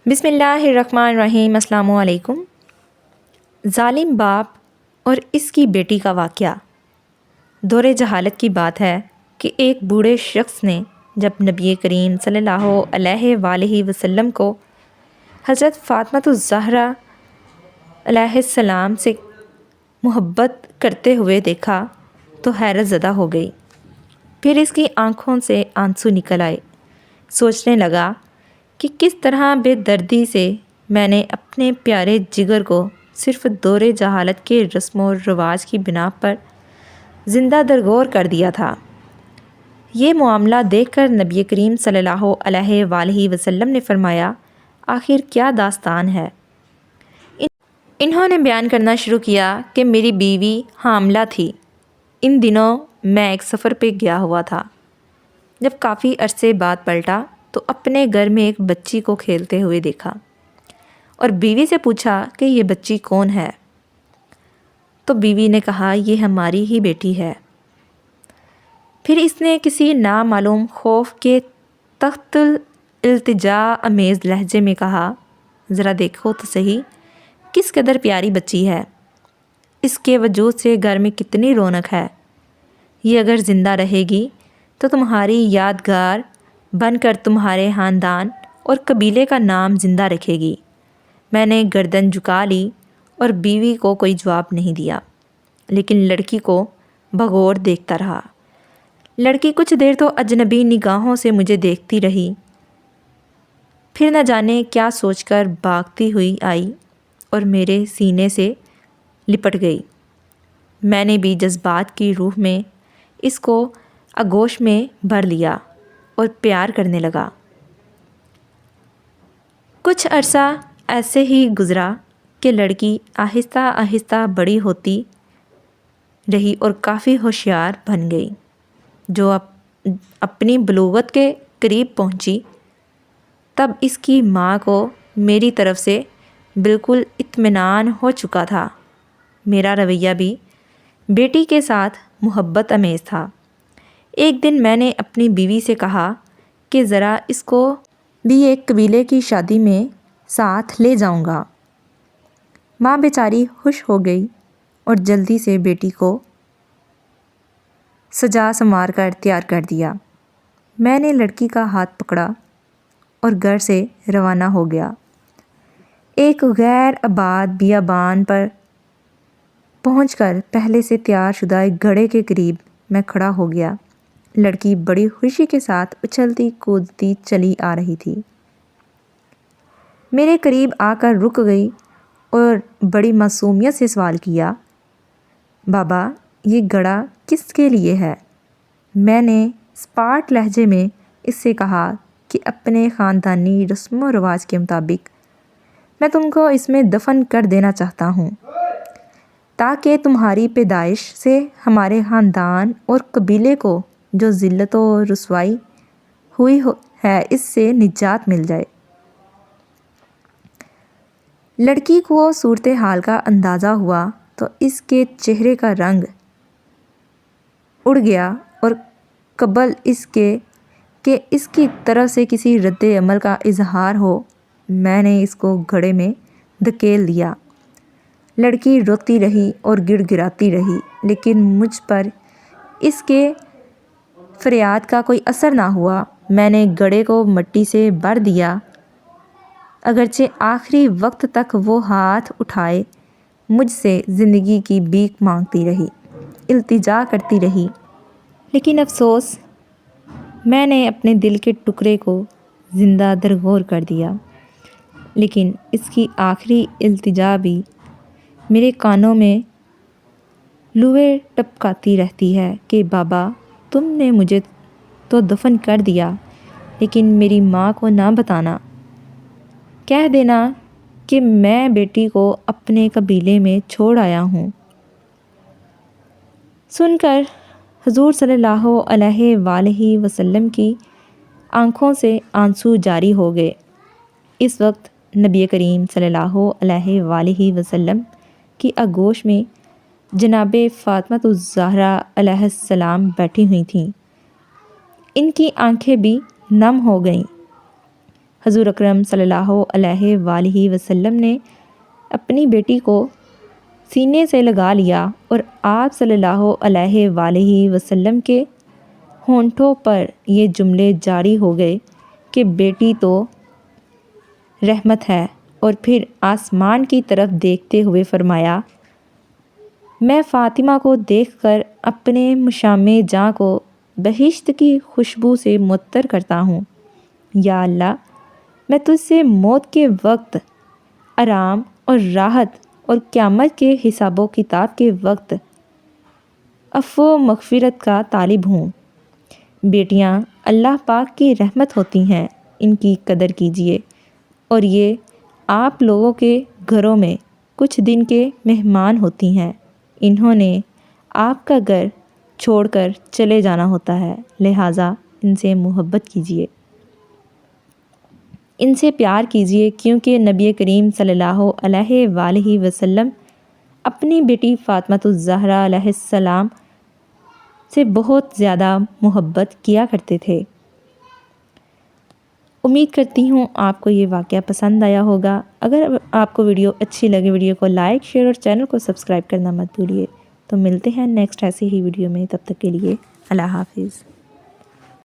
بسم اللہ الرحمن الرحیم۔ السلام علیکم۔ ظالم باپ اور اس کی بیٹی کا واقعہ۔ دور جہالت کی بات ہے کہ ایک بوڑھے شخص نے جب نبی کریم صلی اللہ علیہ وآلہ وسلم کو حضرت فاطمۃ الزہرا علیہ السلام سے محبت کرتے ہوئے دیکھا تو حیرت زدہ ہو گئی۔ پھر اس کی آنکھوں سے آنسو نکل آئے۔ سوچنے لگا کہ کس طرح بے دردی سے میں نے اپنے پیارے جگر کو صرف دور جہالت کے رسم و رواج کی بنا پر زندہ درگور کر دیا تھا۔ یہ معاملہ دیکھ کر نبی کریم صلی اللہ علیہ وآلہ وسلم نے فرمایا، آخر کیا داستان ہے؟ انہوں نے بیان کرنا شروع کیا کہ میری بیوی حاملہ تھی۔ ان دنوں میں ایک سفر پہ گیا ہوا تھا۔ جب کافی عرصے بعد پلٹا تو اپنے گھر میں ایک بچی کو کھیلتے ہوئے دیکھا اور بیوی سے پوچھا کہ یہ بچی کون ہے؟ تو بیوی نے کہا، یہ ہماری ہی بیٹی ہے۔ پھر اس نے کسی نامعلوم خوف کے تحت التجا امیز لہجے میں کہا، ذرا دیکھو تو صحیح کس قدر پیاری بچی ہے۔ اس کے وجود سے گھر میں کتنی رونق ہے۔ یہ اگر زندہ رہے گی تو تمہاری یادگار بن کر تمہارے خاندان اور قبیلے کا نام زندہ رکھے گی۔ میں نے گردن جھکا لی اور بیوی کو کوئی جواب نہیں دیا، لیکن لڑکی کو بغور دیکھتا رہا۔ لڑکی کچھ دیر تو اجنبی نگاہوں سے مجھے دیکھتی رہی، پھر نہ جانے کیا سوچ کر بھاگتی ہوئی آئی اور میرے سینے سے لپٹ گئی۔ میں نے بھی جذبات کی روح میں اس کو آغوش میں بھر لیا اور پیار کرنے لگا۔ کچھ عرصہ ایسے ہی گزرا کہ لڑکی آہستہ آہستہ بڑی ہوتی رہی اور کافی ہوشیار بن گئی۔ جو اپنی بلوغت کے قریب پہنچی تب اس کی ماں کو میری طرف سے بالکل اطمینان ہو چکا تھا۔ میرا رویہ بھی بیٹی کے ساتھ محبت امیز تھا۔ ایک دن میں نے اپنی بیوی سے کہا کہ ذرا اس کو بھی ایک قبیلے کی شادی میں ساتھ لے جاؤں گا۔ ماں بیچاری خوش ہو گئی اور جلدی سے بیٹی کو سجا سنوار کر تیار کر دیا۔ میں نے لڑکی کا ہاتھ پکڑا اور گھر سے روانہ ہو گیا۔ ایک غیر آباد بیابان پر پہنچ کر پہلے سے تیار شدہ ایک گھوڑے کے قریب میں کھڑا ہو گیا۔ لڑکی بڑی خوشی کے ساتھ اچھلتی کودتی چلی آ رہی تھی۔ میرے قریب آ کر رک گئی اور بڑی معصومیت سے سوال کیا، بابا یہ گھوڑا کس کے لیے ہے؟ میں نے سپاٹ لہجے میں اس سے کہا کہ اپنے خاندانی رسم و رواج کے مطابق میں تم کو اس میں دفن کر دینا چاہتا ہوں تاکہ تمہاری پیدائش سے ہمارے خاندان اور قبیلے کو جو ذلت و رسوائی ہوئی ہے اس سے نجات مل جائے۔ لڑکی کو صورتحال کا اندازہ ہوا تو اس کے چہرے کا رنگ اڑ گیا اور قبل اس کے کہ اس کی طرف سے کسی رد عمل کا اظہار ہو میں نے اس کو گھوڑے میں دھکیل دیا۔ لڑکی روتی رہی اور گڑ گڑاتی رہی، لیکن مجھ پر اس کے فریاد کا کوئی اثر نہ ہوا۔ میں نے گھوڑے کو مٹی سے بھر دیا، اگرچہ آخری وقت تک وہ ہاتھ اٹھائے مجھ سے زندگی کی بھیک مانگتی رہی، التجا کرتی رہی، لیکن افسوس میں نے اپنے دل کے ٹکڑے کو زندہ درگور کر دیا۔ لیکن اس کی آخری التجا بھی میرے کانوں میں لوے ٹپکاتی رہتی ہے کہ بابا تم نے مجھے تو دفن کر دیا، لیکن میری ماں کو نہ بتانا، کہہ دینا کہ میں بیٹی کو اپنے قبیلے میں چھوڑ آیا ہوں۔ سن کر حضور صلی اللہ علیہ وآلہ وسلم کی آنکھوں سے آنسو جاری ہو گئے۔ اس وقت نبی کریم صلی اللہ علیہ وآلہ وسلم کی آغوش میں جناب فاطمۃ الزہرا علیہ السلام بیٹھی ہوئی تھیں۔ ان کی آنکھیں بھی نم ہو گئیں۔ حضور اکرم صلی اللہ علیہ وآلہ وسلم نے اپنی بیٹی کو سینے سے لگا لیا اور آپ صلی اللہ علیہ وآلہ وسلم کے ہونٹوں پر یہ جملے جاری ہو گئے کہ بیٹی تو رحمت ہے، اور پھر آسمان کی طرف دیکھتے ہوئے فرمایا، میں فاطمہ کو دیکھ کر اپنے مشامِ جاں کو بہشت کی خوشبو سے معطر کرتا ہوں۔ یا اللہ، میں تجھ سے موت کے وقت آرام اور راحت اور قیامت کے حساب و کتاب کے وقت عفو و مغفرت کا طالب ہوں۔ بیٹیاں اللہ پاک کی رحمت ہوتی ہیں، ان کی قدر کیجیے، اور یہ آپ لوگوں کے گھروں میں کچھ دن کے مہمان ہوتی ہیں، انہوں نے آپ کا گھر چھوڑ کر چلے جانا ہوتا ہے، لہٰذا ان سے محبت کیجیے، ان سے پیار کیجیے، کیونکہ نبی کریم صلی اللہ علیہ وآلہ وسلم اپنی بیٹی فاطمۃ الزہرا علیہ السلام سے بہت زیادہ محبت کیا کرتے تھے۔ امید کرتی ہوں آپ کو یہ واقعہ پسند آیا ہوگا۔ اگر آپ کو ویڈیو اچھی لگے، ویڈیو کو لائک، شیئر اور چینل کو سبسکرائب کرنا مت بھولیے۔ تو ملتے ہیں نیکسٹ ایسی ہی ویڈیو میں، تب تک کے لیے اللہ حافظ۔